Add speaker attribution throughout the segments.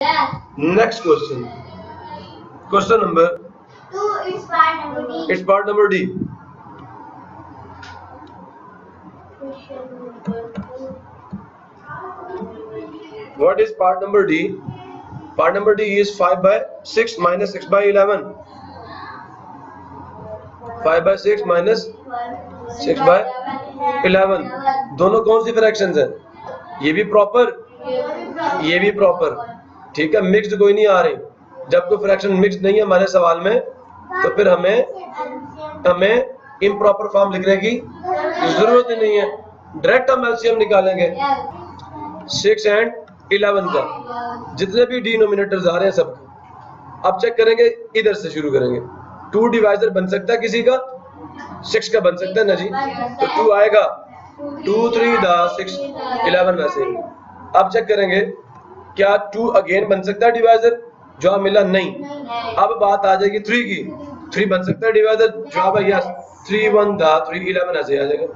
Speaker 1: Next question. Question number
Speaker 2: 2 is part number D.
Speaker 1: It's part number D. What is part number D? Part number D is 5 by 6 minus 6 by 11. 5 by 6 minus 6 by 11. दोनों कौन सी fractions हैं? ये भी proper, ये भी proper. ठीक है, mixed कोई नहीं आ रही. जब कोई फ्रैक्शन मिक्स्ड नहीं है हमारे सवाल में तो फिर हमें इम्प्रॉपर फॉर्म लिखने की जरूरत ही नहीं है. डायरेक्ट हम एलसीएम निकालेंगे 6 and 11 का. जितने भी डिनोमिनेटर्स आ रहे हैं सब. अब चेक करेंगे, इधर से शुरू करेंगे. 2 डिवाइजर बन सकता है किसी का, 6 का बन सकता है ना जी. तो 2 आएगा, 2 3 दा 6 11 वैसे. अब चेक करेंगे क्या 2 अगेन बन सकता है डिवाइजर. जवाब मिला नहीं. अब बात आ जाएगी 3 की. 3 बन सकता है डिवाइजर. जवाब है यस. 3 1 दा 3 11 ऐसे आ जाएगा.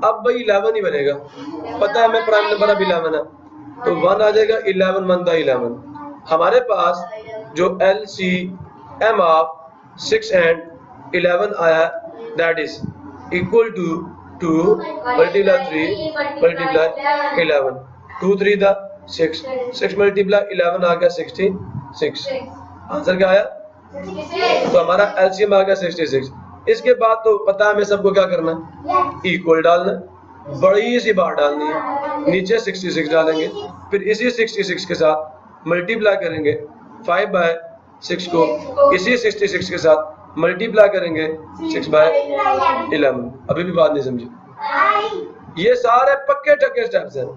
Speaker 1: अब भाई 11 ही बनेगा. पता है हमें प्राइम नंबर अब 11 है तो 1 आ जाएगा. 11 1 दा 11. हमारे पास जो LCM ऑफ 6 and 11 आया, that is equal to 2 multiply 3 multiply 11. 2 3 दा 6 6 मल्टीप्लाई 11 आ गया 66. आंसर क्या आया? तो हमारा एलसीएम आ गया 66. इसके बाद तो पता है हमें सबको क्या करना है, इक्वल डालना. बड़ी सी बार डालनी है, नीचे 66 डालेंगे. फिर इसी 66 के साथ मल्टीप्लाई करेंगे 5 by 6 को इसी 66 के साथ मल्टीप्लाई करेंगे 6 by 11. अभी भी बात नहीं समझी. ये सारे पक्के टक्के स्टेप्स हैं.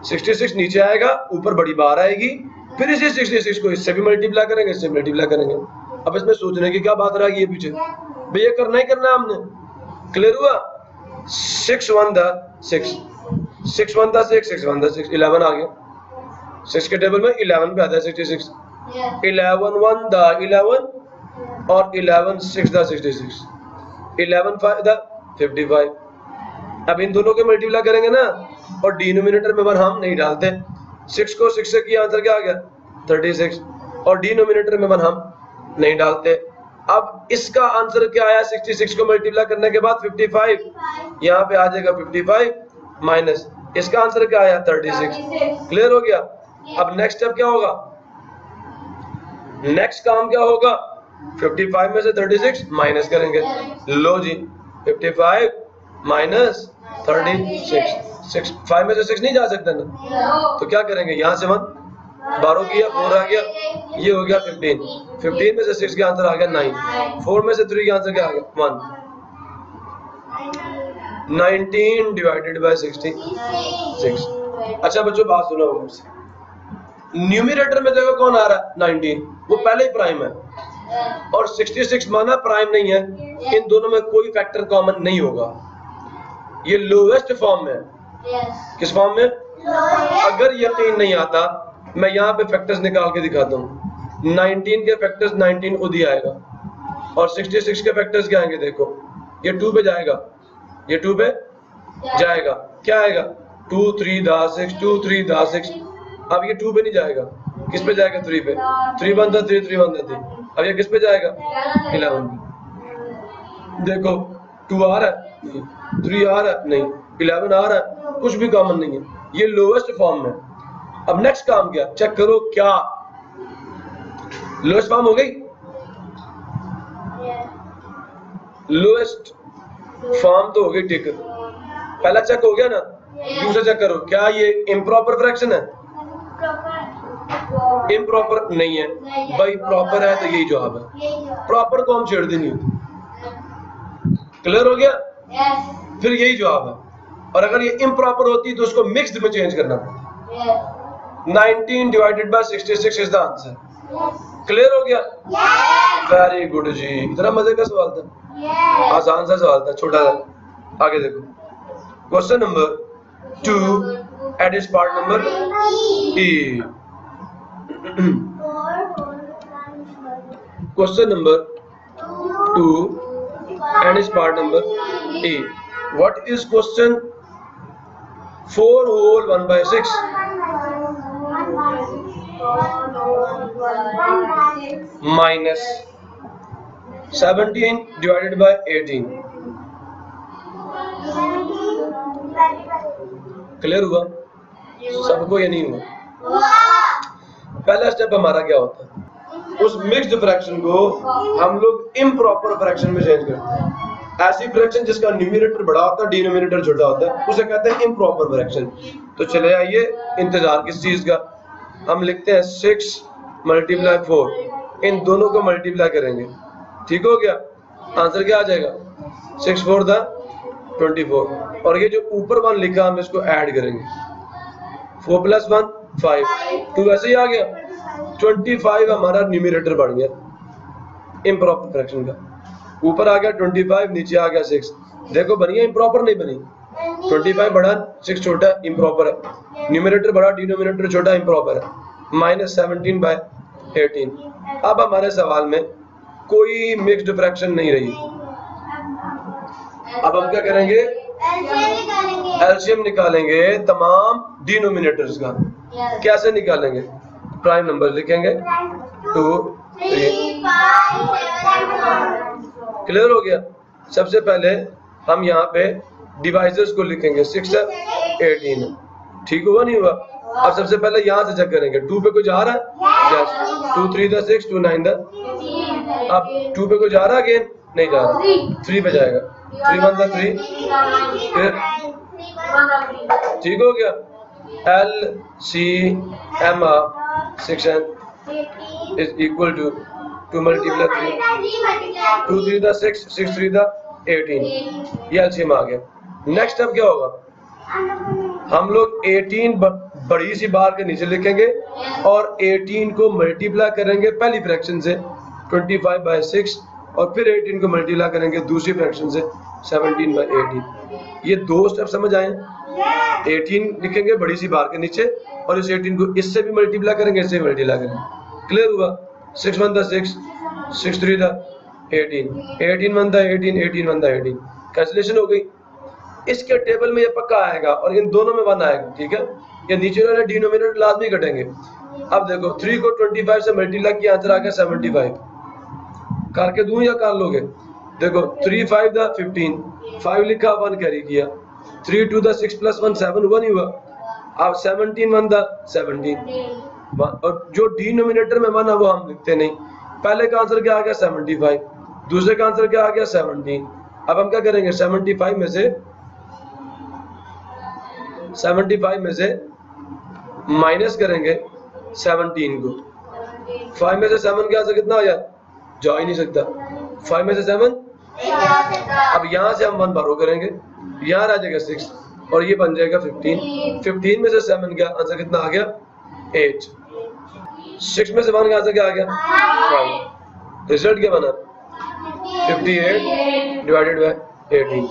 Speaker 1: 66 नीचे आएगा, ऊपर बड़ी बार आएगी, फिर इसी 66 को इससे भी मल्टीप्लाई करेंगे, इससे मल्टीप्लाई करेंगे. अब इसमें सोचने की क्या बात रही है पीछे. भैया करना ही करना है हमने. क्लियर हुआ? 6 1 दा 6 6 1 दा 6 6 1 दा 6 11 आ गया. 6 के टेबल में 11 पे आता है 66. 11 1 दा 11 और 11 6 दा 66. 11 5 दा 55. अब इन दोनों के मल्टीप्लाई करेंगे ना, और डिनोमिनेटर में 1 हम नहीं डालते. 6 को 6 से किया, आंसर क्या आ गया 36. और डिनोमिनेटर में 1 हम नहीं डालते. अब इसका आंसर क्या आया? 66 को मल्टीप्लाई करने के बाद 55. यहाँ पे आ जाएगा 55 माइनस इसका आंसर क्या आया 36. क्लियर हो गया? अब नेक्स्ट स्टेप क्या होगा? नेक्स्ट काम क्या होगा? 55 में से 36 माइनस करेंगे. लो जी, 55 माइनस 36. 5 में से 6 नहीं जा सकता ना, तो क्या करेंगे? यहाँ से 1 12 किया, 4 आ गया, ये हो गया 15. 15 में से 6 का आंसर आ गया 9. 4 में से 3 का आंसर क्या आ गया 1. 19 डिवाइडेड बाय 66. अच्छा बच्चों बात सुनो मुझसे. न्यूमरेटर में देखो कौन आ रहा है 19, वो पहले ही प्राइम है, और 66 माना प्राइम नहीं है. इन दोनों में कोई फैक्टर कॉमन नहीं होगा. ये लोवेस्ट फॉर्म में. किस फॉर्म में? अगर यकीन नहीं आता मैं यहाँ पे फैक्टर्स निकाल के दिखाता हूँ. 19 के फैक्टर्स 19 खुद ही आएगा, और 66 के फैक्टर्स क्या आएंगे? देखो ये 2 पे जाएगा, ये 2 पे जाएगा. क्या आएगा? 2 3 दा 6 2 3 दा 6. अब ये 2 पे नहीं जाएगा, किस पे जाएगा? 3 पे. 3 1 दा 3 3 1 दा 3. अब ये किस पे जाएगा? 11 पे. देखो 2 आ रहा है, 3 आ रहा है नहीं, 11 आ रहा है, कुछ भी कॉमन नहीं है. ये लोवेस्ट फॉर्म में. अब नेक्स्ट काम क्या? चेक करो क्या लोएस्ट फॉर्म हो गई. लोएस्ट फॉर्म तो हो गई, ठीक है. पहला चेक हो गया ना. दूसरा चेक करो क्या ये इम्प्रॉपर फ्रैक्शन है? इम्प्रॉपर नहीं है भाई, प्रॉपर है तो यही जवाब है. प्रॉपर को हम छेड़ते नहीं होते. क्लियर हो गया? फिर यही जवाब है. और अगर ये इम्प्रॉपर होती तो उसको मिक्स्ड में चेंज करना पड़ता. 19 divided by 66 is the answer. Clear हो गया? वेरी गुड जी. इतना मजे का सवाल था, आसान सा सवाल था, छोटा सा. आगे देखो question number 2 eight is part number E. Question number 2 and is part number E. What is question 4 whole 1/6? Minus 17 divided by 18। Clear हुआ सबको या नहीं हुआ? पहला स्टेप हमारा क्या होता है, उस मिक्स्ड फ्रैक्शन को हम लोग इम्प्रॉपर फ्रैक्शन में चेंज करते हैं। ऐसी फ्रैक्शन जिसका न्यूमरेटर बड़ा होता है डिनोमिनेटर छोटा होता है उसे कहते हैं इम्प्रॉपर फ्रैक्शन। तो चले आइए, इंतजार किस चीज का, हम लिखते हैं 6 मल्टीप्लाई 4, इन दोनों को मल्टीप्लाई करेंगे, ठीक हो गया, आंसर क्या आ जाएगा 6 4 दा 24, और ये जो ऊपर 1 लिखा हम इसको ऐड करेंगे, 4 + 1 5, 2 ऐसे ही आ गया, 25 हमारा न्यूमरेटर बढ़ गया इम्प्रॉपर फ्रैक्शन का, ऊपर आ गया 25, नीचे आ गया 6। देखो बनी है इम्प्रॉपर नहीं बनी? 25 बड़ा 6 छोटा इम्प्रॉपर है, न्यूमरेटर बड़ा डिनोमिनेटर छोटा इम्प्रॉपर है, माइनस 17 बाय 18। अब हमारे सवाल में कोई मिक्स्ड फ्रैक्शन नहीं रही, अब हम क्या करेंगे, एलसीएम निकालेंगे तमाम डिनोमिनेटर्स का। कैसे निकालेंगे, प्राइम नंबर लिखेंगे 2 3। क्लियर हो गया? सबसे पहले हम यहाँ पे डिवाइजर्स को लिखेंगे, 6 है 18, ठीक हुआ नहीं हुआ? अब सबसे पहले यहाँ से चेक करेंगे, 2 पे कोई जा रहा है, यस, 2 3 दा 6, 2 9 दा, अब 2 पे कोई जा रहा है अगेन, नहीं जा रहा, 3 पे जाएगा, 3 1 दा 3, फिर ठीक हो गया, LCM section is equal to 2 multiply 3, 2 3 दा 6, 6 3 दा 18, ये एलसीएम आ गया। नेक्स्ट अब क्या होगा, हम लोग 18 बड़ी सी बार के नीचे लिखेंगे और 18 को मल्टीप्लाई करेंगे पहली फ्रैक्शन से 25 बाय 6, और फिर 18 को मल्टीप्लाई करेंगे दूसरी फ्रैक्शन से 17 बाय 18। ये दो स्टेप समझ आए? 18 लिखेंगे बड़ी सी बार के नीचे और इस 18 को इससे भी मल्टीप्लाई करेंगे, इससे भी मल्टीप्लाई करेंगे। क्लियर हुआ? 6 1 दा 6, 6 3 दा 18, 18 1 दा 18, 18 1 दा 18, कैंसिलेशन हो गई। इसके टेबल में ये पक्का आएगा और इन दोनों में 1 आएगा, ठीक है? ये नीचे वाले डिनोमिनेटर लाजमी कटेंगे। अब देखो 3 को 25 से मल्टीप्लाई किया, आंसर आ गया 75। करके दूं या कर लोगे? देखो 3 5 दा 15, 5 लिखा 1 कैरी किया, 3 2 दा 6 + 1 7 हुआ नहीं हुआ? अब 17 1 दा 17, और जो डिनोमिनेटर में 1 है वो हम लिखते नहीं। पहले का आंसर क्या आ गया 75, दूसरे का आंसर क्या आ गया 17। अब हम क्या करेंगे, 75 में से माइनस करेंगे 17 को। 5 में से 7 के आंसर कितना आया, जा ही नहीं सकता। 5 में से 7, अब यहाँ से हम 1 बारो करेंगे, यहाँ आ जाएगा 6 और ये बन जाएगा 15। 15 में से 7 का आंसर कितना आ गया 8। 6 में से 1 का आंसर क्या आ गया 5। रिजल्ट क्या बना 58 डिवाइडेड बाय 18।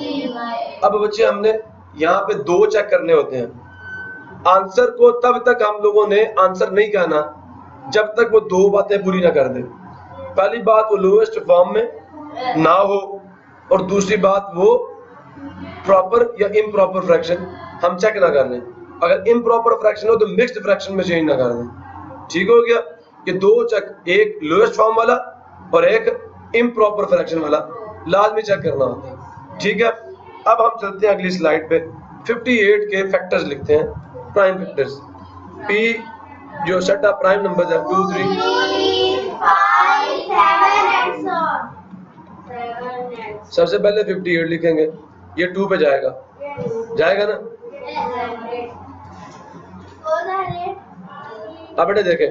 Speaker 1: अब बच्चे हमने यहाँ पे 2 चेक करने होते हैं। आंसर को तब तक हम लोगों ने आंसर नहीं कहना जब तक वो 2 बातें पूरी ना कर दे। पहली बात वो लोएस्ट फॉर्म में ना हो, और दूसरी बात वो प्रॉपर या इम्प्रॉपर फ्रैक्शन हम चेक ना कर लें। अगर इम्प्रॉपर फ्रैक्शन हो तो मिक्स्ड फ्रैक्शन में चेंज ना कर दें। ठीक हो गया? ये 2 चेक, एक लोएस्ट फॉर्म वाला और एक इम्प्रॉपर फ्रैक्शन वाला लाजमी चेक करना होता है। ठीक है, अब हम चलते हैं अगली स्लाइड पे। 58 के फैक्टर्स लिखते हैं, प्राइम फैक्टर्स। पी जो सेट ऑफ प्राइम नंबर्स है 2 3
Speaker 2: 5 7
Speaker 1: सबसे पहले 58 लिखेंगे, ये 2 पे जाएगा, जाएगा ना? अब बेटे देखें,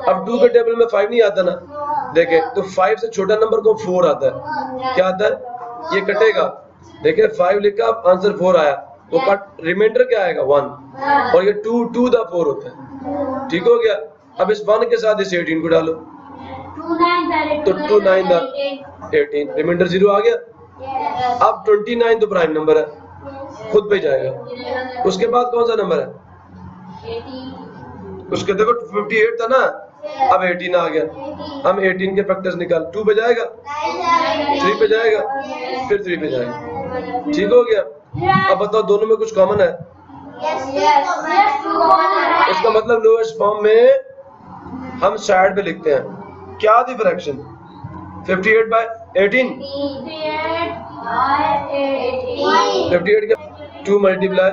Speaker 1: अब 2 के टेबल में 5 नहीं आता ना, देखें तो 5 से छोटा नंबर को 4 आता है। क्या आता है? ये कटेगा, देखिए 5 लिखा, आंसर 4 आया, वो कट, रिमाइंडर क्या आएगा 1, और ये 2 2 दा 4 होता है। ठीक हो गया? अब इस 1 के साथ इस 18 को डालो, तो 2 9 दा 18, रिमाइंडर 0 आ गया। अब 29 तो प्राइम नंबर है, खुद पे जाएगा। उसके बाद कौन सा नंबर है? उसके देखो 58 था ना, अब 18 आ गया। हम 18 के फैक्टर्स निकाल, 2 पे जाएगा, 3 पे जाएगा, फिर 3 पे जाएगा। ठीक हो गया? अब बताओ दोनों में कुछ कॉमन है? इसका मतलब लोएस्ट फॉर्म में हम साइड पे लिखते हैं, क्या थी फ्रैक्शन? 58/18। 58 क्या 2 मल्टीप्लाई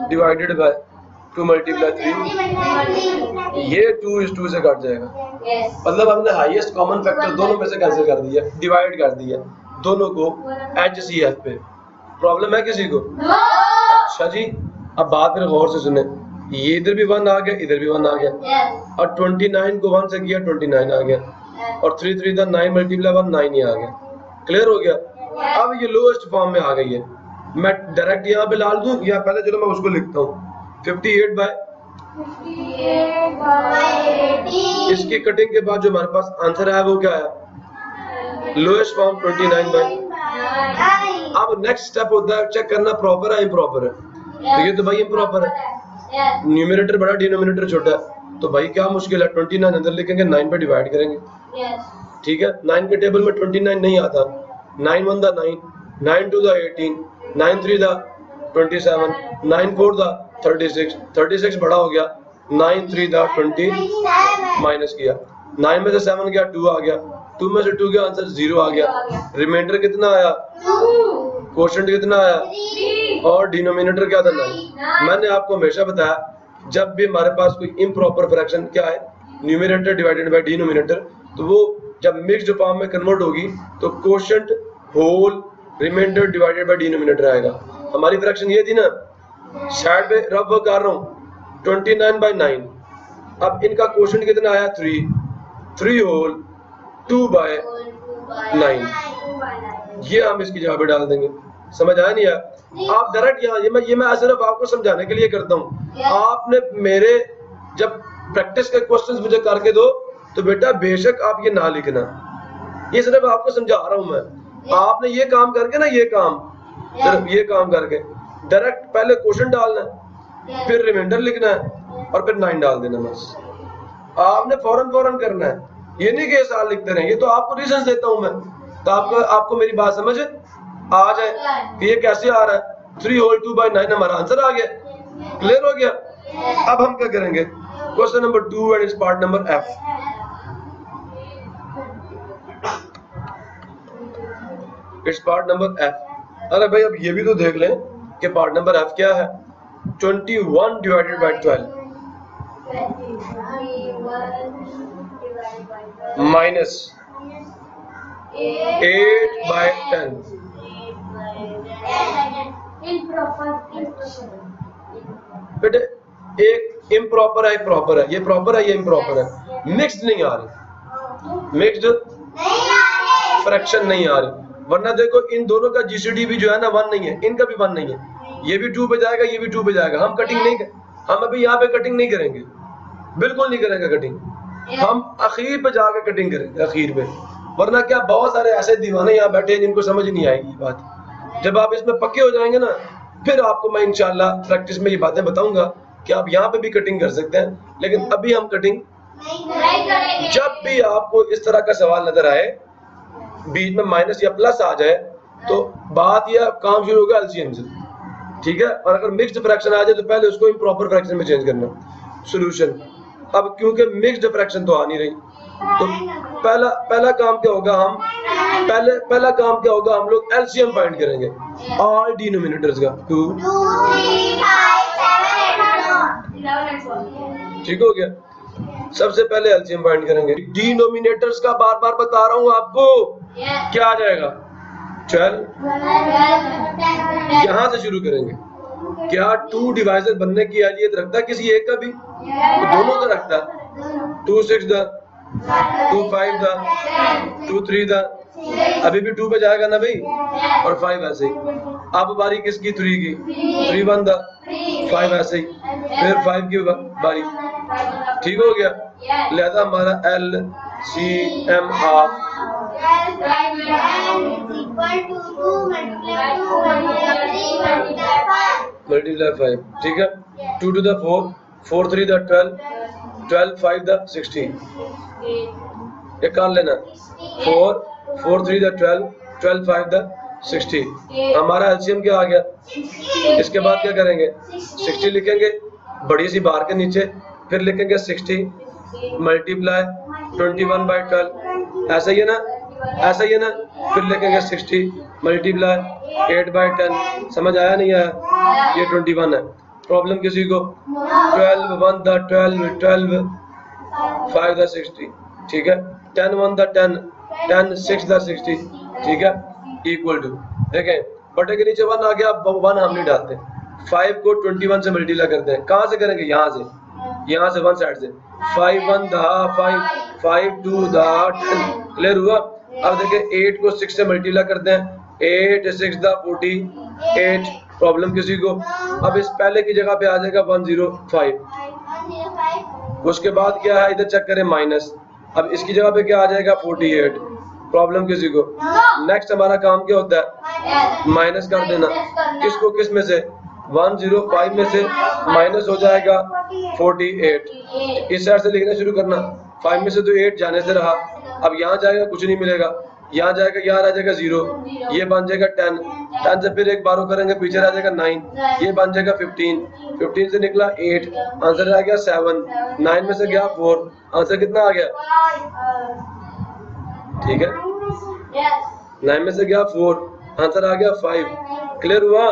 Speaker 1: डिवाइडेड बाय 2 मल्टीप्लाई 3, ये 2:2 से कट जाएगा। मतलब हमने हाईएस्ट कॉमन फैक्टर दोनों में से कैंसिल कर दिया, डिवाइड कर दिया दोनों को HCF पे। प्रॉब्लम है किसी को? अच्छा जी, अब बात फिर गौर से सुने, ये इधर भी 1 आ गया, इधर भी 1 आ गया, और 29 को 1 से किया 29 आ गया, और 3 3 था 9 मल्टीप्लाई 1 9 ही आ गया। क्लियर हो गया? अब ये लोएस्ट फॉर्म में आ गई है। मैं डायरेक्ट यहाँ पे डाल दूं या पहले चलो मैं उसको लिखता हूँ 58/18। इसकी कटिंग के बाद जो हमारे पास आंसर आया वो क्या है? Lowest form 29/। अब नेक्स्ट स्टेप होता है चेक करना प्रॉपर है इम्प्रॉपर है। तो ये तो भाई इम्प्रॉपर है, न्यूमरेटर बड़ा डिनोमिनेटर छोटा है, तो भाई क्या मुश्किल है, 29 अंदर लिखेंगे, 9 पे डिवाइड करेंगे। ठीक है, 9 के टेबल में 29 नहीं आता। 9 1 दा 9, 9 2 दा 18, 9 3 दा 27, 9 4 दा 36, 36 बड़ा हो गया, 9 3 दा 20 माइनस किया, 9 में से 7 गया 2 आ गया, 2 में से 2 गया आंसर 0 आ गया। रिमाइंडर कितना आया? क्वोशंट कितना आया? और डिनोमिनेटर क्या था? 9। मैंने आपको हमेशा बताया जब भी हमारे पास कोई इम्प्रॉपर फ्रैक्शन क्या है, न्यूमरेटर डिवाइडेड बाय डिनोमिनेटर, तो वो जब मिक्स्ड फॉर्म में कन्वर्ट होगी तो quotient whole remainder divided by denominator आएगा। हमारी फ्रैक्शन ये थी ना, साइड पे रफ वर्क कर रहा हूँ 29/9। अब इनका क्वोशंट कितना आया? 3, 3 होल 2/9। ये हम इसकी जगह पे डाल देंगे। समझ आया नहीं आया? आप डायरेक्ट यहाँ ये मैं सिर्फ आपको समझाने के लिए करता हूँ। आपने मेरे जब प्रैक्टिस के क्वेश्चंस मुझे करके दो तो बेटा बेशक आप ये ना लिखना, ये सिर्फ आपको समझा रहा हूँ मैं। आपने ये काम करके ना, ये काम सिर्फ ये काम करके डायरेक्ट पहले क्वेश्चन डालना है, फिर रिमाइंडर लिखना है और फिर 9 डाल देना। बस आपने फौरन करना है, ये नहीं कि साल लिखते रहे। ये तो आपको रीजन देता हूँ मैं, तो आपको मेरी बात समझ आ जाए कि ये कैसे आ रहा है। 3 होल 2/9 हमारा आंसर आ गया। क्लियर हो गया? अब हम क्या करेंगे? Question number 2 and it's part number F। It's part number F। अरे भाई अब ये भी तो देख लें कि पार्ट नंबर F क्या है। 21 डिवाइडेड बाय 12 माइनस 8/10। बेटे एक इम्प्रॉपर है, एक प्रॉपर है, ये प्रॉपर है, ये इम्प्रॉपर है, मिक्स्ड नहीं आ रही, मिक्स्ड फ्रैक्शन नहीं आ रही। वरना देखो इन दोनों का जीसीडी भी जो है ना 1 नहीं है, इनका भी 1 नहीं है, ये भी 2 पे जाएगा, ये भी 2 पे जाएगा। हम कटिंग नहीं, हम अभी यहाँ पे कटिंग नहीं करेंगे, बिल्कुल नहीं करेंगे कटिंग, हम आखिर पे जाकर कटिंग करेंगे आखिर पे। वरना क्या बहुत सारे ऐसे दीवाने यहाँ बैठे हैं जिनको समझ नहीं आएगी बात। जब आप इसमें पक्के हो जाएंगे ना, फिर आपको मैं इंशाल्लाह प्रैक्टिस में ये बातें बताऊंगा कि आप यहाँ पे भी कटिंग कर सकते हैं। लेकिन अभी हम कटिंग जब भी आपको इस तरह का सवाल नजर आए, बीच में माइनस या प्लस आ जाए, तो बात यह काम शुरू होगा एलसीएम से। ठीक है, और अगर मिक्स्ड फ्रैक्शन आ जाए तो पहले उसको इम्प्रॉपर फ्रैक्शन में चेंज करना सॉल्यूशन। अब क्योंकि मिक्स्ड फ्रैक्शन तो आ नहीं रही, तो पहला काम क्या होगा, हम पहला काम क्या होगा, हम लोग एलसीएम फाइंड करेंगे ऑल डिनोमिनेटर्स का। 2 3 5 7 8 ठीक हो गया। सबसे पहले एलसीएम फाइंड करेंगे डिनोमिनेटर्स का, बार बार बता रहा हूं आपको। क्या आ जाएगा? 12। यहां से शुरू करेंगे। क्या 2 डिवाइजर बनने की एलियत रखता है किसी एक का भी? तो दोनों का रखता है। 2 6 दा, 2 5 दा, 2 3 दा, अभी भी 2 पे जाएगा ना भाई, और 5 ऐसे ही। अब बारी किसकी? 3 की। 3 1 दा, 5 ऐसे ही, फिर 5 की बारी। ठीक हो गया। लिहाजा हमारा LCM ऑफ मल्टीप्लाई 5। ठीक है, 2 to the 4, 4 3 the 12, 12 5 the 16। ये कर लेना, 4 3 the 12, 12 5 the 60। हमारा एलसीएम क्या आ गया? इसके बाद क्या करेंगे? 60 लिखेंगे बड़ी सी बार के नीचे, फिर लिखेंगे 60, मल्टीप्लाई 21/12, ऐसा ही है ना, ऐसा ही है ना। फिर लिखेंगे 60 मल्टीप्लाई 8/10। समझ आया नहीं आया? ये 21 है। प्रॉब्लम किसी को 12 1 द 12 12 5 द 60, ठीक है। 10 1 द 10 10 6 द 60, ठीक है। इक्वल टू, देखें बटे के नीचे 1 आ गया, 1 हम नहीं डालते। 5 को 21 से मल्टीप्लाई करते हैं। कहाँ से करेंगे? यहाँ से, यहाँ से 1 साइड से। 5 1 द 5 5 2 द 10। क्लियर हुआ? अब देखें 8 को 6 से मल्टीप्लाई करते हैं। 8 6 द 48। प्रॉब्लम किसी को? अब इस पहले की जगह पे आ जाएगा 105। उसके बाद क्या है, इधर चेक करें माइनस। अब इसकी जगह पे क्या आ जाएगा 48। प्रॉब्लम किसी को? नेक्स्ट हमारा काम क्या होता है? माइनस कर देना। किसको किस में से? 105 में से माइनस हो जाएगा 48। इस साइड से लिखना शुरू करना। 5 में से तो 8 जाने से रहा, अब यहाँ जाएगा कुछ नहीं मिलेगा, यहाँ जाएगा, यहाँ रह जाएगा 0, ये बन जाएगा 10। 10 से फिर एक बार करेंगे, पीछे रह जाएगा 9, ये बन जाएगा 15। 15 से निकला 8, आंसर रह गया 7। 9 में से गया 4, आंसर कितना आ गया? ठीक है, 9 में से गया 4, आंसर आ गया 5। क्लियर हुआ?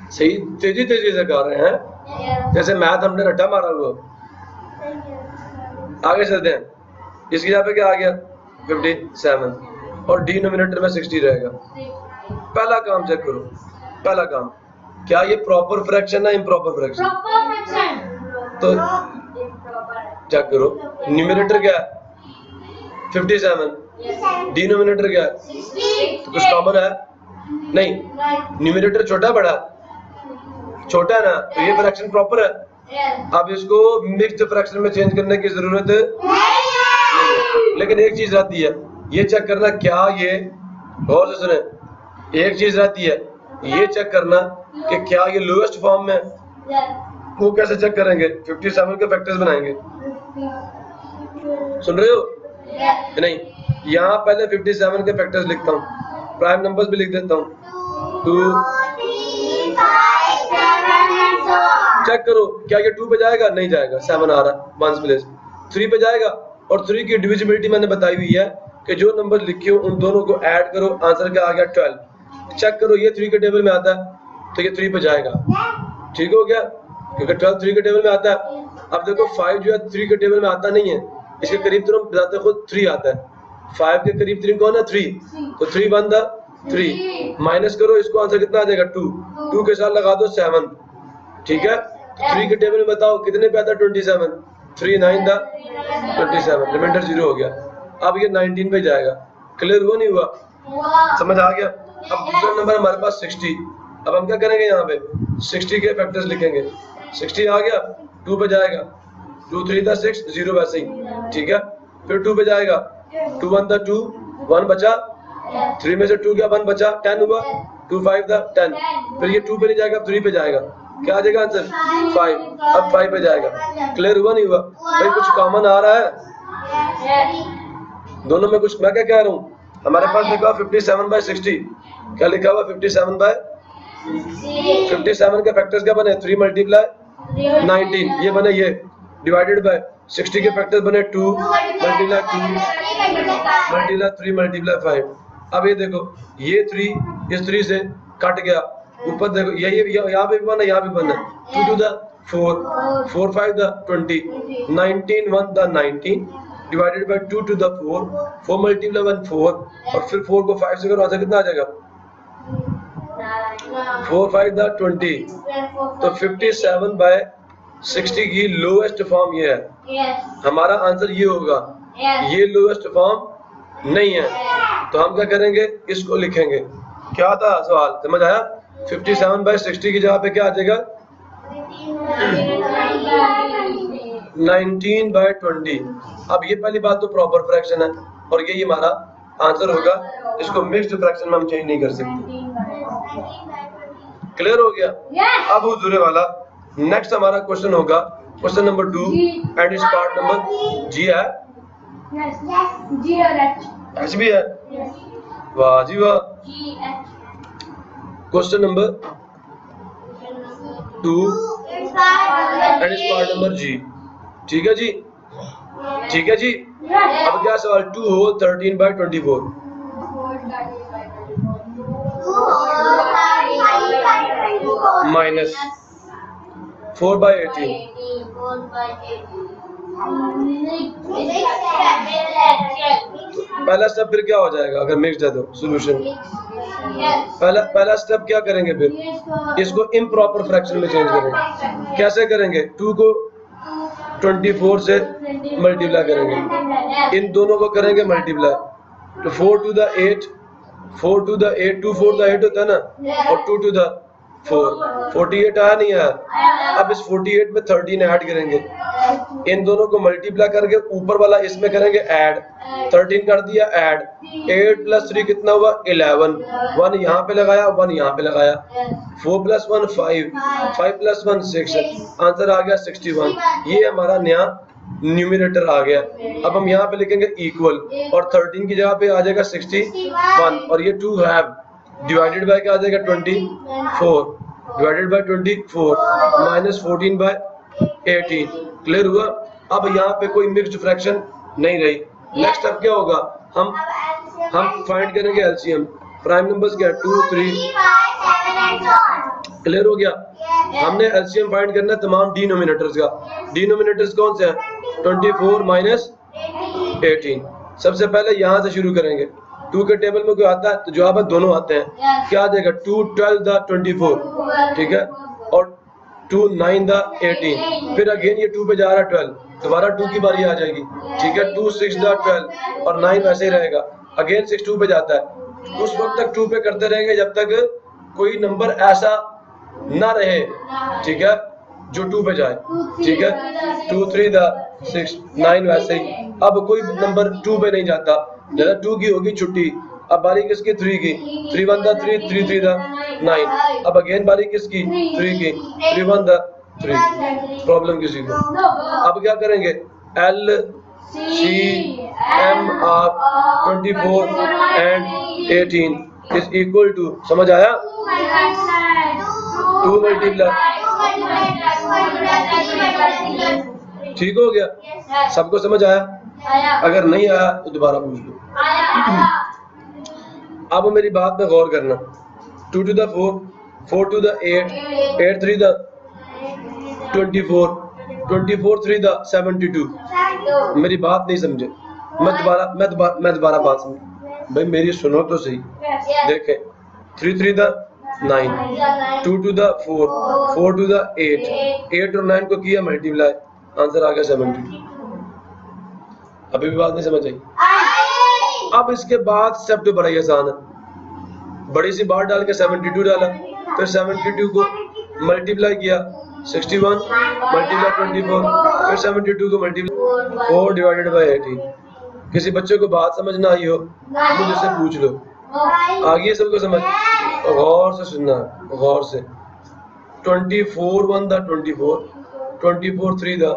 Speaker 1: सही तेजी तेजी से कर रहे हैं, जैसे मैथ हमने रट्टा मारा हुआ। आगे चलते हैं। इसकी जगह पे क्या आ गया 57 और डिनोमिनेटर में 60 रहेगा। पहला काम चेक करो, पहला काम क्या ये प्रॉपर फ्रैक्शन है इम्प्रॉपर फ्रैक्शन? तो चेक करो, न्यूमरेटर क्या है 57, डिनोमिनेटर क्या है? तो कुछ कॉमन है नहीं, न्यूमरेटर छोटा बड़ा? छोटा है ना, तो ये फ्रैक्शन प्रॉपर है। अब इसको मिक्स्ड फ्रैक्शन में चेंज करने की जरूरत है, लेकिन एक चीज रहती है, ये चेक करना क्या ये, और सुने, एक चीज रहती है ये चेक करना कि क्या ये लोएस्ट फॉर्म में। वो कैसे चेक करेंगे? 57 के फैक्टर्स बनाएंगे। सुन रहे हो नहीं? यहाँ पहले 57 के फैक्टर्स लिखता हूँ, प्राइम नंबर्स भी लिख देता हूँ। 2 चेक करो क्या ये 2 पे जाएगा? नहीं जाएगा, 7 आ रहा वंस प्लेस। 3 पे जाएगा, और 3 की डिविजिबिलिटी मैंने बताई हुई है कि जो नंबर लिखे हो उन दोनों को ऐड करो, आंसर क्या आ गया 12। चेक करो ये 3 के टेबल में आता है तो ये 3 पे जाएगा, ठीक हो गया, क्योंकि 12 3 के टेबल में आता है। अब देखो 5 जो है 3 के टेबल में आता नहीं है, इसके करीब तो हम बताते खुद 3 आता है। 5 के करीब 3 कौन है? 3, तो 3 1 द 3, माइनस करो, इसको आंसर कितना आ जाएगा 2। 2 के साथ लगा दो 7, ठीक है। 3 के टेबल में बताओ कितने पे आता है 27, 3 9 द 27, रिमाइंडर 0 हो गया। अब ये 19 पे जाएगा। क्लियर हुआ नहीं हुआ? समझ आ गया? अब दूसरा नंबर हमारे पास 60। अब हम क्या करेंगे? यहाँ पे 60 के फैक्टर्स लिखेंगे। 60 आ गया, 2 पे जाएगा, 2 3 द 6 0 वैसे ही, ठीक है। फिर 2 पे जाएगा, 2 1 द 2 1 बचा, 3 में से 2 गया 1 बचा, 10 हुआ, 2 5 द 10। फिर ये 2 पे नहीं जाएगा, 3 पे जाएगा, क्या आ जाएगा आंसर 5। अब 5 पे जाएगा। क्लियर हुआ नहीं हुआ? भाई कुछ कॉमन आ रहा है दोनों में? कुछ मैं क्या कह रहा हूँ, हमारे पास लिखा 57/60, क्या लिखा हुआ 57 के फैक्टर्स क्या बने? 3 मल्टीप्लाई 19, ये बने ये, डिवाइडेड बाय 60 के फैक्टर्स बने 2 मल्टीप्लाई 2 मल्टीप्लाई 3 मल्टीप्लाई 5। अब ये देखो ये 3 इस 3 से कट गया, ऊपर देखो यही यहाँ पे भी बना, यहाँ भी बना, 2 to the 4 4 5 the 20 19 1 the 19 divided by 2 to the 4 4 multiply 1 4, और फिर 4 को 5 से करो, आंसर कितना आ जाएगा 4 5 the 20। तो 57/60 की लोएस्ट फॉर्म ये है, हमारा आंसर ये होगा। ये लोएस्ट फॉर्म नहीं है, तो हम क्या करेंगे? इसको लिखेंगे। क्या था सवाल, समझ आया? 57/60 की जगह पे क्या आ जाएगा 19/20। अब ये पहली बात तो प्रॉपर फ्रैक्शन है, और ये हमारा आंसर होगा। इसको मिक्स्ड फ्रैक्शन में हम चेंज नहीं कर सकते। क्लियर हो गया? अब हुजूरे वाला नेक्स्ट हमारा क्वेश्चन होगा, क्वेश्चन नंबर 2 एंड इस पार्ट नंबर जी है, एच भी है, वाह जी वाह। क्वेश्चन नंबर 2 एंड इस पार्ट नंबर जी, ठीक है जी। ठीक है जी। अब क्या सवाल 2 होल 13 by 24 माइनस 4 by 18। पहला स्टेप फिर क्या हो जाएगा अगर मिक्स्ड है तो सॉल्यूशन पहला स्टेप क्या करेंगे फिर इसको इम्प्रॉपर फ्रैक्शन में चेंज करेंगे। कैसे करेंगे 2 को 24 से मल्टीप्लाई करेंगे, इन दोनों को करेंगे मल्टीप्लाई तो 4 to the 8 4 to the 8 2 4 the 8 होता है ना और 2 to the 4 48 आया नहीं आया। अब इस 48 में 13 ऐड करेंगे, इन दोनों को मल्टीप्लाई करके ऊपर वाला इसमें करेंगे ऐड, 13 कर दिया ऐड, 8 + 3 कितना हुआ 11, 1 यहाँ पे लगाया 1 यहाँ पे लगाया, 4 + 1 5, 5 + 1 6, आंसर आ गया 61। ये हमारा नया न्यूमरेटर आ गया। अब हम यहाँ पे लिखेंगे इक्वल और 13 की जगह पे आ जाएगा 61 और ये 2 हैव डिवाइडेड बाय क्या आ जाएगा 24 divided by 24 minus 14 by 18। Clear हुआ। अब यहाँ पे कोई मिक्स्ड फ्रैक्शन नहीं रही। नेक्स्ट स्टेप क्या होगा, हम फाइंड करेंगे एलसीएम। प्राइम नंबर्स क्या है 2 3। क्लियर हो गया। हमने एलसीएम फाइंड करना है तमाम डिनोमिनेटर्स का। डिनोमिनेटर्स कौन से हैं 24 माइनस 18। सबसे पहले यहाँ से शुरू करेंगे। 2 के टेबल में कोई आता है तो जवाब है दोनों आते हैं। क्या आ जाएगा 2 12 the 24 ठीक है और 2 9 the 18। फिर अगेन ये 2 पे जा रहा है 12, दोबारा 2 की बारी आ जाएगी ठीक है 2 6 the 12 और 9 वैसे ही रहेगा। अगेन 6 2 पे जाता है, उस वक्त तक 2 पे करते रहेंगे जब तक कोई नंबर ऐसा ना रहे ठीक है जो 2 पे जाए ठीक है 2 3 the 6 9 वैसे ही। अब कोई नंबर 2 पे नहीं जाता, जरा 2 की होगी छुट्टी। अब बारी किसकी 3 की 3 1 the 3 3 3 the 9। अब अगेन बारी किसकी 3 की 3 1 the 3। प्रॉब्लम किसी को। अब क्या करेंगे L C M of 24 and 18 is equal to, समझ आया 2 मल्टीप्लाई ठीक हो गया। सबको समझ आया? अगर नहीं आया तो दोबारा पूछ लो। अब मेरी बात पे गौर करना। 2 to the 4 4 to the 8 8 3 the 24 24 3 the 72। मेरी बात नहीं समझे, मैं दोबारा बात समझ भाई, मेरी सुनो तो सही। देखें 3 3 the 9 2 to the 4 4 to the 8 8 और 9 को किया मल्टीप्लाई, आंसर आ गया 72। अभी भी बात नहीं समझ आई। अब इसके बाद स्टेप तो बड़ा ही आसान है। बड़ी सी बात डाल के 72 डाला, फिर 72 को मल्टीप्लाई किया 61 मल्टीप्लाई 24, फिर 72 को मल्टीप्लाई 4 डिवाइडेड बाय 18। किसी बच्चे को बात समझ ना आई हो मुझे से पूछ लो, आगे सबको समझ। गौर से सुनना, गौर से। 24 1 the 24 24 3 the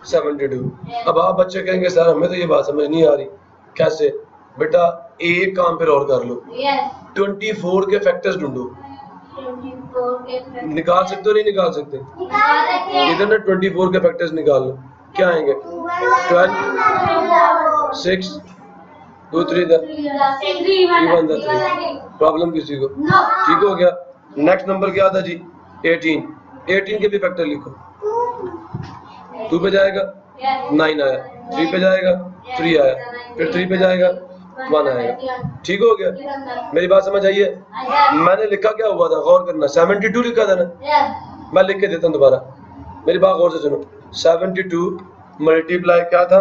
Speaker 1: 72। अब आप बच्चे कहेंगे सर हमें तो ये बात समझ नहीं आ रही, कैसे? बेटा एक काम फिर और कर लो, 24 के फैक्टर्स ढूंढो। निकाल सकते हो नहीं निकाल सकते? इधर ना 24 के फैक्टर्स निकाल लो, क्या आएंगे 12 6 2 3 the 3 1 the 3। प्रॉब्लम किसी को? ठीक हो गया। नेक्स्ट नंबर क्या था जी 18 18 के भी फैक्टर लिखो। 2 पे जाएगा 9 आया, 3 पे जाएगा 3 आया, फिर 3 पे जाएगा 1 आएगा। ठीक हो गया। मेरी बात समझ आई है? मैंने लिखा क्या हुआ था, गौर करना। 72 लिखा था ना, मैं लिख के देता हूँ दोबारा, मेरी बात गौर से सुनो। 72 मल्टीप्लाई क्या था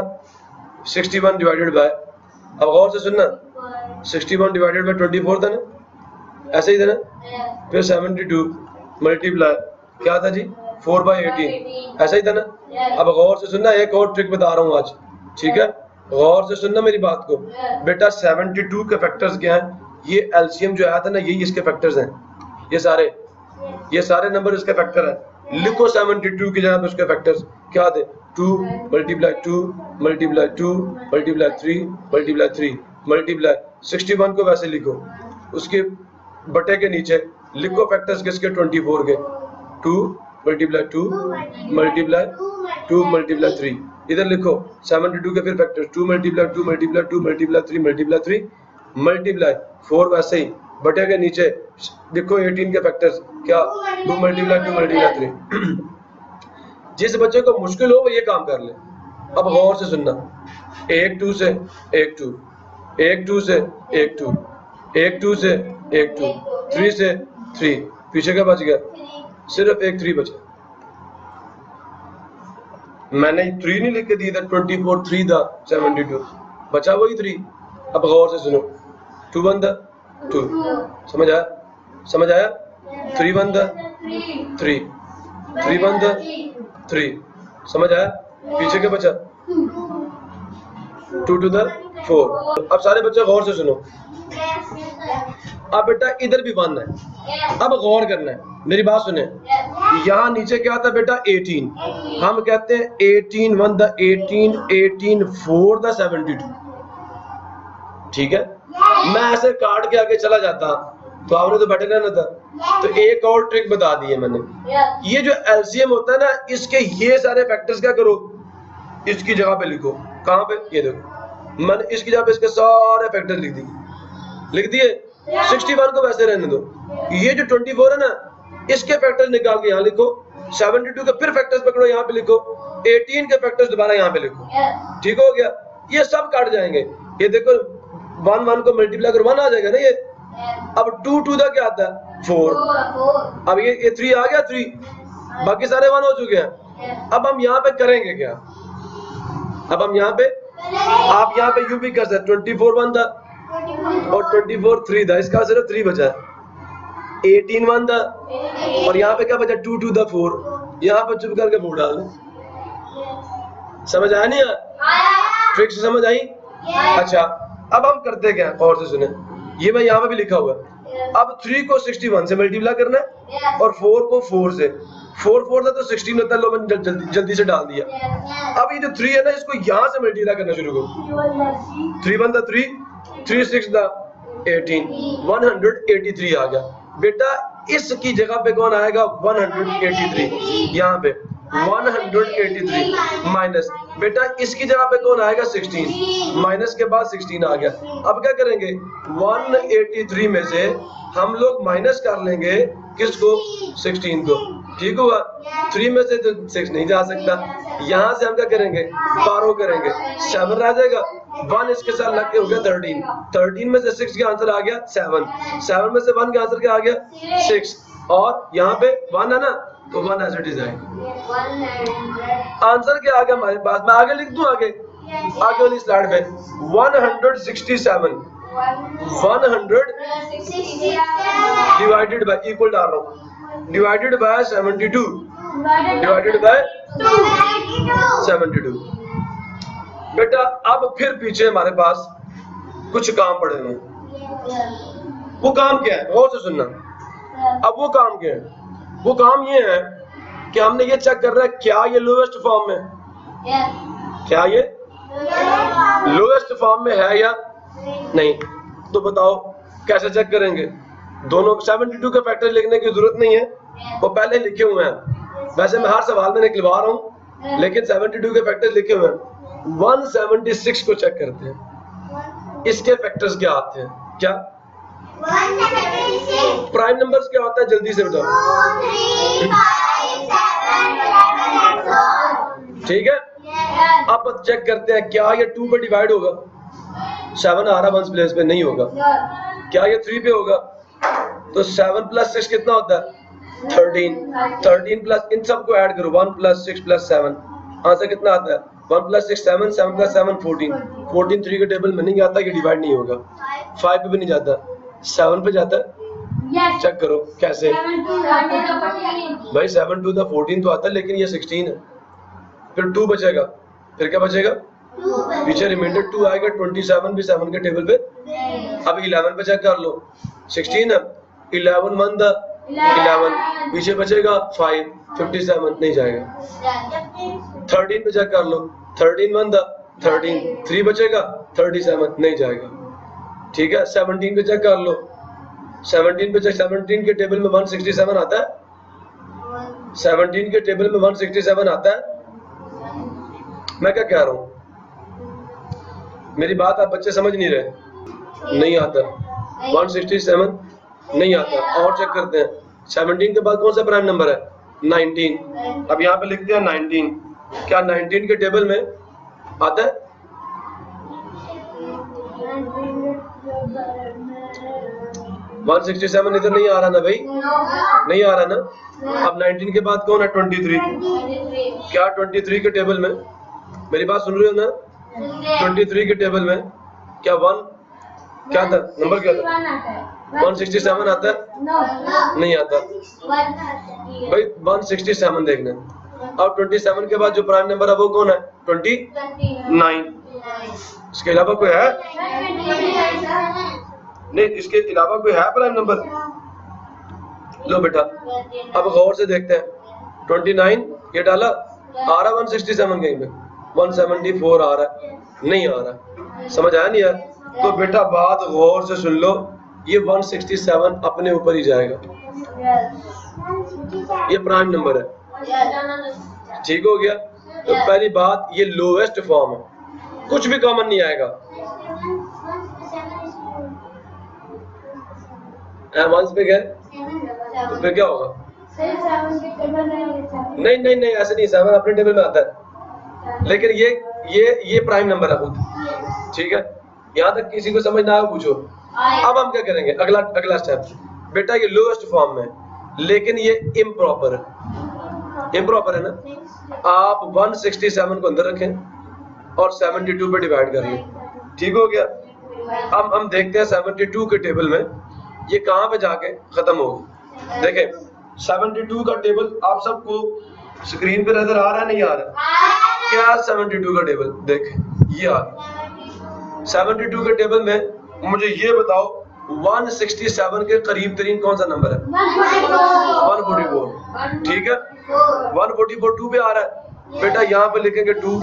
Speaker 1: 61 डिवाइडेड बाय, अब गौर से सुनना, 61 डिवाइडेड बाय 24 था ना, ऐसे ही था ना। फिर 72 मल्टीप्लाई क्या था जी 4 by 18, ऐसा ही था ना। अब गौर से सुनना, एक और ट्रिक बता रहा हूँ आज, ठीक है? गौर से सुनना मेरी बात को। बेटा 72 के फैक्टर्स क्या हैं? ये एलसीएम जो आया था ना, यही इसके फैक्टर्स हैं। ये सारे नंबर इसके फैक्टर हैं। लिखो 72 की जगह पे उसके फैक्टर्स क्या थे 2 multiply 2 multiply 2 multiply 3 multiply 3 multiply 61 को वैसे लिखो, उसके बटे के नीचे लिखो फैक्टर्स किसके 24 के 2 मल्टीप्लाई 2 मल्टीप्लाई 2 मल्टीप्लाई 3, इधर लिखो 72 के फिर factors 2 multiply 2 multiply 2 multiply 3 multiply 3 multiply 4, वैसे ही बटे के नीचे देखो 18 के फैक्टर्स क्या 2 मल्टीप्लाई 2 मल्टीप्लाई 3। जिस बच्चे को मुश्किल हो वो ये काम कर ले। अब गौर से सुनना, 1 2 से 1 2, 1 2 से 1 2, 1 2 से 1 2, 3 से 3, पीछे क्या बच गया? सिर्फ एक 3 बचा। मैंने 3 नहीं लिख के दी था, 24 3 था 72, बचा वही 3। अब गौर से सुनो, 2 1 2, समझ आया? समझ आया? 3 1 3, 3 1 3, समझ आया? पीछे क्या बचा? 2 2 4। अब सारे बच्चे गौर से सुनो। अब बेटा इधर भी 1 है। अब गौर करना है, मेरी बात सुने। यहाँ नीचे क्या था बेटा? 18। हम कहते हैं 18 1 18, 18 4 72। ठीक है, मैं ऐसे काट के आगे चला जाता तो आपने तो बैठे रहना था। तो एक और ट्रिक बता दी है मैंने। ये जो एलसीएम होता है ना, इसके ये सारे फैक्टर्स क्या करो, इसकी जगह पे लिखो। कहाँ पे? ये देखो, मैंने इसकी जगह पे इसके सारे फैक्टर्स लिख दिए। 61 को वैसे रहने दो। ये जो 24 है ना, इसके फैक्टर्स निकाल के यहाँ लिखो। 72 के फिर फैक्टर्स पकड़ो, यहाँ पे लिखो। 18 के फैक्टर्स दोबारा यहाँ पे लिखो। ठीक हो गया? ये सब काट जाएंगे। ये देखो 1 1 को मल्टीप्लाई करो 1 आ जाएगा ना ये। अब 2 2 का क्या आता है? 4। अब ये 3 आ गया 3, बाकी सारे 1 हो चुके हैं। अब हम यहाँ पे करेंगे क्या? अब हम यहाँ पे, आप यहाँ पे यू भी कर सकते। 24 1 था और 24 3 था, इसका सिर्फ 3 बचा है। 18 1 था और यहाँ पे क्या बचा? 2 2 था 4। यहाँ पे चुप करके 4 डाल दो। समझ आया नहीं यार? ट्रिक से समझ आई? अच्छा, अब हम करते क्या? और से सुने, ये मैं यहाँ पे भी लिखा हुआ है। अब 3 को 61 से मल्टीप्लाई करना है और 4 को 4 से। 4 4 था तो 16 होता है। लो मैंने जल्दी से डाल दिया। अब ये जो 3 है ना, इसको यहाँ से मल्टीप्लाई करना शुरू करो। 3 1 था 3, 3 6 था 18, 183 आ गया। बेटा इसकी जगह पे कौन आएगा? 183। यहाँ पे 183 माइनस, बेटा इसकी जगह पे कौन आएगा? 16। माइनस के बाद 16 आ गया। अब क्या करेंगे? 183 में से हम लोग माइनस कर लेंगे किसको? 16 को। ठीक हुआ? 3 में से तो 6 नहीं जा सकता। यहाँ से हम क्या करेंगे? पारो करेंगे, 7 रह जाएगा। 1 इसके साथ लग के हो गया 13। 13 में से 6 का आंसर आ गया 7। 7 में से 1 का आंसर क्या आ गया? 6। और यहाँ पे 1 है ना, तो 1 एज इट इज आएगा। आंसर क्या आ गया हमारे पास? मैं आगे लिख दूं, आगे वाली स्लाइड पे 167। 100 डिवाइडेड बाय, इक्वल डाल रहा हूँ, डिवाइडेड बाय 72, डिवाइडेड बाय 72। बेटा अब फिर पीछे हमारे पास कुछ काम पड़े हुए। वो काम क्या है? गौर से सुनना। अब वो काम क्या है? वो काम ये है कि हमने ये चेक कर रहा है क्या ये लोएस्ट फॉर्म में, क्या ये लोएस्ट फॉर्म में है या नहीं। तो बताओ कैसे चेक करेंगे? दोनों 72 के फैक्टर लिखने की जरूरत नहीं है, वो पहले लिखे हुए हैं। वैसे मैं हर सवाल में निकलवा रहा हूँ, लेकिन 72 के फैक्टर्स लिखे हुए हैं। 176 को चेक करते हैं, इसके फैक्टर्स क्या आते हैं? क्या
Speaker 2: 176
Speaker 1: प्राइम नंबर्स क्या होता है? जल्दी से बताओ।
Speaker 2: 2 3 5 7 11 12।
Speaker 1: ठीक है, अब चेक करते हैं क्या ये 2 पे डिवाइड होगा? 7 आ रहा 1 प्लेस पे, नहीं होगा। क्या ये 3 पे होगा? तो 7 + 6 कितना होता है? 13। 13 प्लस, इन सबको ऐड करो, 1 + 6 + 7, आंसर कितना आता है? 1 + 6 7, 7 + 7 14। 14 3 के टेबल में नहीं आता, ये डिवाइड नहीं होगा। 5 पे भी नहीं जाता, 7 पे जाता है। चेक करो कैसे भाई। 7 2 था 14 तो आता है, लेकिन ये 16 है। फिर 2 बचेगा, फिर क्या बचेगा? पीछे रिमाइंडर 2 आएगा। 27 भी 7 के टेबल पे। अब 11 पे चेक कर लो, 16 है। 11 1 था 11, पीछे बचेगा 5, 57 नहीं जाएगा। 13 पे चेक कर लो, 13 1 था 13, 3 बचेगा 37 नहीं जाएगा। ठीक है, 17 पे चेक कर लो, 17 पे चेक, 17 के टेबल में 167 आता है। 17 के टेबल में 167 आता है। मैं क्या कह रहा हूँ, मेरी बात आप बच्चे समझ नहीं रहे? नहीं आता। 167 नहीं आता। और चेक करते हैं 17 के बाद कौन सा प्राइम नंबर है? 19। अब यहाँ पे लिखते हैं 19। क्या 19 के टेबल में आता है? वन 167 इधर नहीं आ रहा ना भाई, नहीं आ रहा ना। अब 19 के बाद कौन है? 23। क्या 23 के टेबल में, मेरी बात सुन रहे हो ना? 23 के टेबल में क्या 1 क्या था, नंबर क्या था? 167 आता है? नहीं आता भाई। 167 देखना। अब 27 के बाद जो प्राइम नंबर है वो कौन है? 29। इसके अलावा कोई है? नहीं, इसके अलावा कोई है प्राइम नंबर? लो बेटा अब गौर से देखते हैं। 29 ये डाला, आ रहा 167 कहीं पे? 174 आ रहा है? नहीं आ रहा। समझ आया नहीं यार? तो बेटा बात गौर से सुन लो, ये 167 अपने ऊपर ही जाएगा, ये प्राइम नंबर है। ठीक हो गया? तो पहली बात ये लोएस्ट फॉर्म है, कुछ भी कॉमन नहीं आएगा। वंस पे गए तो फिर क्या होगा? नहीं नहीं नहीं, ऐसे नहीं, 7 अपने टेबल में आता है, लेकिन ये प्राइम नंबर है खुद। ठीक है, यहाँ तक किसी को समझ ना आया पूछो। अब हम क्या करेंगे? अगला स्टेप बेटा, ये लोएस्ट फॉर्म में, लेकिन ये इम्प्रॉपर है। इम्प्रॉपर है ना? आप 167 को अंदर रखें और 72 पे डिवाइड कर लें। ठीक हो गया? अब हम देखते हैं 72 के टेबल में ये कहाँ पे जाके खत्म होगा। देखें 72 का टेबल आप सबको स्क्रीन पे नजर आ रहा है? नहीं आ रहा? क्या 72 का टेबल देख, ये आ गया। 72 के टेबल में मुझे ये बताओ 167 के करीब तरीन कौन सा नंबर है? 144। ठीक है, 144 2 पे आ रहा है बेटा, यहाँ पे लिखेंगे 2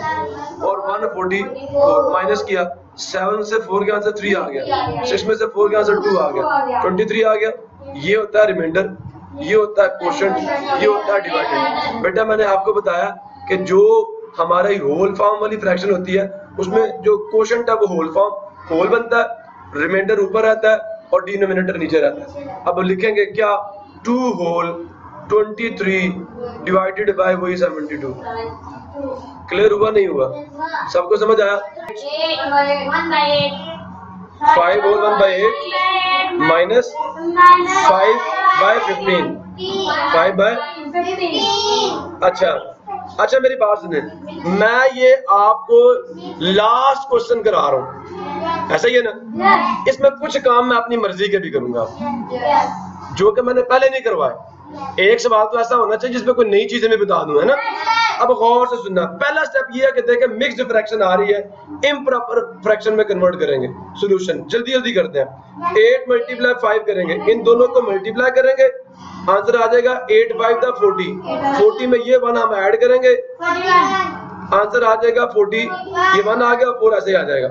Speaker 1: और 144 माइनस किया, 7 से 4 के आंसर 3 आ गया, 6 में से 4 के आंसर 2 आ गया, 23 आ गया। ये होता है रिमाइंडर, ये होता है क्वोशंट, ये होता है डिवाइडेड। बेटा मैंने आपको बताया कि जो हमारी होल फॉर्म वाली फ्रैक्शन होती है उसमें जो क्वोशंट है वो होल फॉर्म होल बनता है, रिमाइंडर ऊपर रहता है और डिनोमिनेटर नीचे रहता है। अब लिखेंगे क्या? 2 होल 23 डिवाइडेड बाय वही 72। क्लियर हुआ नहीं हुआ? सबको समझ आया? 5 होल 1/8 माइनस 5/15 5/15। अच्छा मेरी बात सुने, मैं ये आपको लास्ट क्वेश्चन करा रहा हूँ, ऐसा ही है ना? इसमें कुछ काम मैं अपनी मर्जी के भी करूंगा जो कि मैंने पहले नहीं करवाया। एक सवाल तो ऐसा होना चाहिए जिसमें कोई नई चीजें मैं बता दूं, है ना? अब गौर से सुनना। पहला स्टेप ये है कि देखें मिक्स्ड फ्रैक्शन आ रही है, इम्प्रॉपर फ्रैक्शन में कन्वर्ट करेंगे। सॉल्यूशन जल्दी करते हैं। 8 × 5 करेंगे, इन दोनों को मल्टीप्लाई करेंगे, आंसर आ जाएगा 8 5 × 40। 40 में ये 1 हम ऐड करेंगे, आंसर आ जाएगा 40। ये 1 आ गया, 4 ऐसे ही आ जाएगा।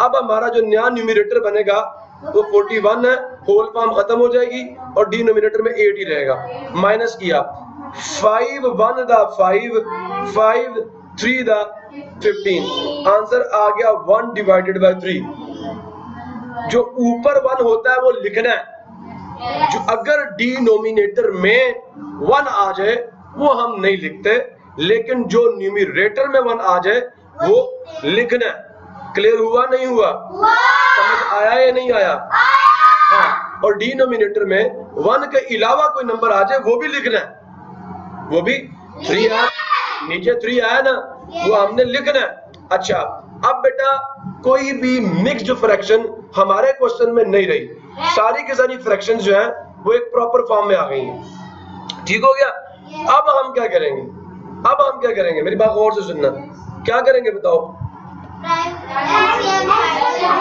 Speaker 1: अब हमारा जो नया न्यूमरेटर बनेगा वो 41 है, होल फॉर्म खत्म हो जाएगी और डिनोमिनेटर में 8 ही रहेगा। माइनस किया, 5 1 दा 5 5 3 दा 15, आंसर आ गया 1 डिवाइडेड बाय 3। जो ऊपर 1 होता है वो लिखना है, जो अगर डिनोमिनेटर में 1 आ जाए वो हम नहीं लिखते, लेकिन जो न्यूमरेटर में 1 आ जाए वो लिखना है। क्लियर हुआ नहीं हुआ? समझ आया या नहीं आया? हाँ, और डिनोमिनेटर में 1 के अलावा कोई नंबर आ जाए वो भी लिखना है, वो भी 3 है, नीचे 3 आया ना, वो हमने लिखना है। अच्छा अब बेटा कोई भी मिक्स्ड फ्रैक्शन हमारे क्वेश्चन में नहीं रही, सारी की सारी फ्रैक्शन जो है वो एक प्रॉपर फॉर्म में आ गई है। ठीक हो गया? अब हम क्या करेंगे? मेरी बात गौर से सुनना। क्या करेंगे बताओ?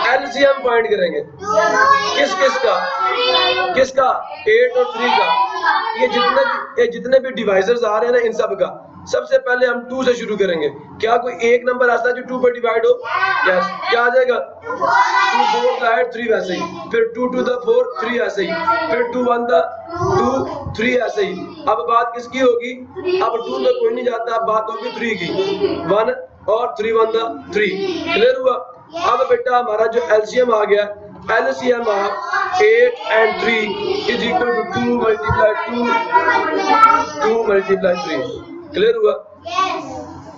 Speaker 1: एलसीएम फाइंड करेंगे। किसका? 8 और 3 का। ये जितने भी डिवाइजर्स आ रहे हैं ना, इन सब का सबसे पहले हम 2 से शुरू करेंगे। क्या कोई एक नंबर ऐसा जो 2 पर डिवाइड हो? यस। क्या आ जाएगा? 2 4 का 3 वैसे ही, फिर 2 2 दा 4 3 ऐसे ही, फिर 2 1 दा 2 3 ऐसे ही। अब बात किसकी होगी? अब 2 तो कोई नहीं जाता, अब बात होगी 3 की। 1 और 3 1 दा 3। क्लियर हुआ? अब बेटा हमारा जो एलसीएम आ गया, LCM of 8 and 3 is equal to 2 multiply 3। Clear हुआ?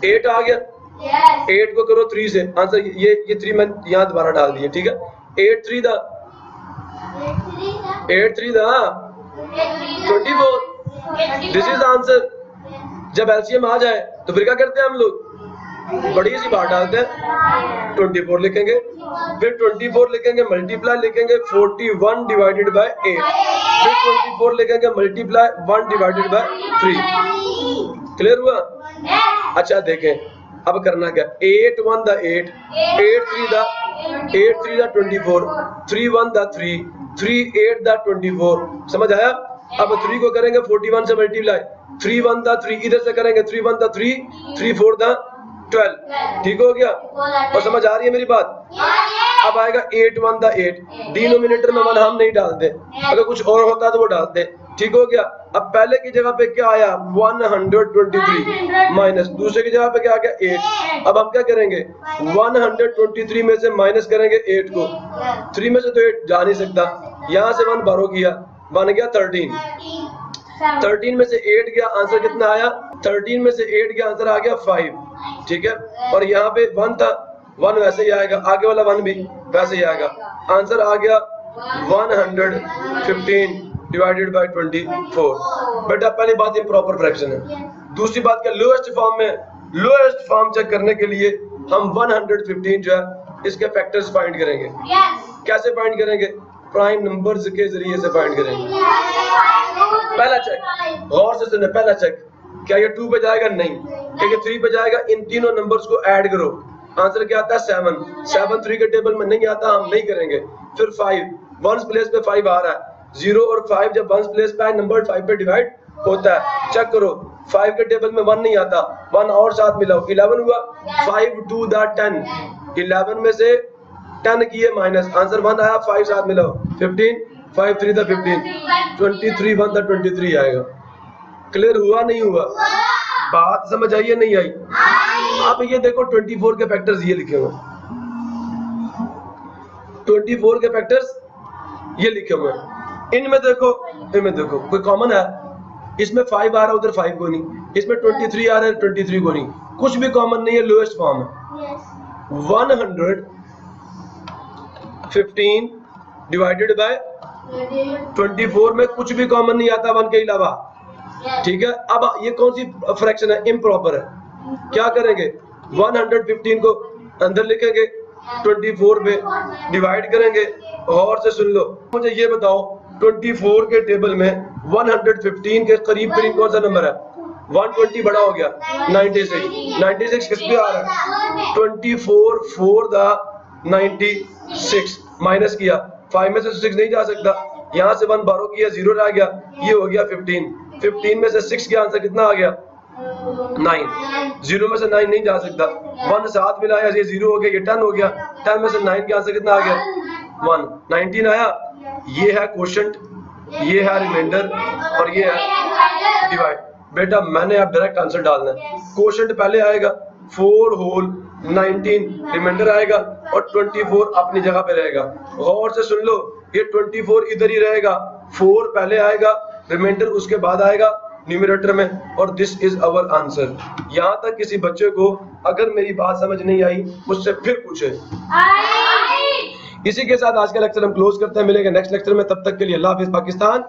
Speaker 1: 8 आ गया, 8 को करो 3 से, आंसर ये 3 मैं यहाँ दोबारा डाल दिए, ठीक है। 8 3 दा 24, दिस इज आंसर। जब एलसीएम आ जाए तो फिर क्या करते हैं हम लोग, बड़ी सी बात डालते हैं, 24 लिखेंगे, फिर 24 लिखेंगे, मल्टीप्लाई लिखेंगे 41 डिवाइडेड बाय 8, फिर 24 लिखेंगे, मल्टीप्लाई 1 डिवाइडेड बाय 3। क्लियर हुआ? अच्छा देखें अब करना क्या, 8 1 दा 8, 8 3 दा 24, 3 1 दा 3, 3 8 दा 24। समझ आया? अब 3 को करेंगे 41 से मल्टीप्लाई, 3 1 दा 3, इधर से करेंगे 3 1 दा 3, 3 4 दा 12। ठीक हो गया? और समझ आ रही है मेरी बात? अब आएगा 8 1 दा 8, डिनोमिनेटर में 1 हम नहीं डालते, अगर कुछ और होता तो वो डालते। ठीक हो गया? अब पहले की जगह पे क्या आया, 123 माइनस, दूसरे की जगह पे क्या आ गया 8। अब हम क्या करेंगे, 123 में से माइनस करेंगे 8 को, 3 में से तो 8 जा नहीं सकता, यहाँ से 1 बारो किया, बन गया 13। 13 में से 8 गया, आंसर कितना आया, 13 में से 8 गया, आंसर आ गया 5। ठीक है? और यहाँ पे 1 था, 1 वैसे ही आएगा, आगे वाला 1 भी वैसे ही आएगा, आंसर आ गया 115 डिवाइडेड बाय 24। बेटा पहली बात इम्प्रॉपर फ्रैक्शन है। दूसरी बात क्या, लोएस्ट फॉर्म में, लोएस्ट फॉर्म चेक करने के लिए हम 115 जो है इसके फैक्टर्स फाइंड करेंगे। कैसे फाइंड करेंगे, प्राइम नंबर्स के जरिए से फाइंड करेंगे। पहला चेक, गौर से सुने, पहला चेक, क्या ये 2 पे जाएगा, नहीं, क्या ये 3 पे जाएगा, इन तीनों नंबर्स को ऐड करो, आंसर क्या आता है 7। 7 3 के टेबल में नहीं आता, हम नहीं करेंगे। फिर 5, 1 प्लेस पे 5 आ रहा है, 0 और 5 जब 1 प्लेस पे नंबर 5 पे डिवाइड होता है, चेक करो 5 के टेबल में 1 नहीं आता, 1 और साथ मिलाओ, 11 हुआ, 5 2 दा 10, 11 में से 10 किए माइनस, आंसर 1 आया, 5 साथ मिलाओ 15, 5 3 दा 15, 23 1 दा 23 आएगा। क्लियर हुआ नहीं हुआ? बात समझ आई है नहीं आई? आप ये देखो 24 के फैक्टर्स ये लिखे हुए, 24 के फैक्टर्स ये लिखे हुए, इनमें देखो कोई कॉमन है, इसमें 5 आ रहा है, उधर 5 को नहीं, इसमें 23 आ रहा है, 23 को नहीं, कुछ भी कॉमन नहीं है, लोएस्ट फॉर्म है। 115 डिवाइडेड बाय 24 में कुछ भी कॉमन नहीं आता 1 के अलावा। ठीक है? अब ये कौन सी फ्रैक्शन है, इम्प्रॉपर है। क्या करेंगे, 115 को अंदर लिखेंगे, 24 पे डिवाइड करेंगे। और से सुन लो, मुझे ये बताओ 24 के टेबल में 115 के करीब करीब कौन सा नंबर है, 120 बड़ा हो गया, 96 किस पे आ रहा है, 24 4 दा 96 माइनस किया, 5 में से 6 नहीं जा सकता, यहाँ से 1 बारो किया, 0 रह गया, ये हो गया 15 में से 6 का आंसर कितना आ गया 9, 0 में से 9 नहीं जा सकता, 1 साथ मिलाया, ये 0 हो गया, ये 10 हो गया, 10 में से 9 का आंसर कितना आ गया 1, 19 आया। ये है क्वोशंट, ये है रिमाइंडर और ये है डिवाइड। बेटा मैंने अब डायरेक्ट आंसर डालना है, क्वोशंट पहले आएगा, 4 होल 19 रिमाइंडर आएगा और 24 अपनी जगह पे रहेगा। गौर से सुन लो, ये 24 इधर ही रहेगा, 4 पहले आएगा, रिमाइंडर उसके बाद आएगा न्यूमरेटर में, और दिस इज अवर आंसर। यहाँ तक किसी बच्चे को अगर मेरी बात समझ नहीं आई मुझसे फिर पूछे। इसी के साथ आज का लेक्चर हम क्लोज करते हैं, मिलेंगे नेक्स्ट लेक्चर में, तब तक के लिए अल्लाह हाफिज पाकिस्तान।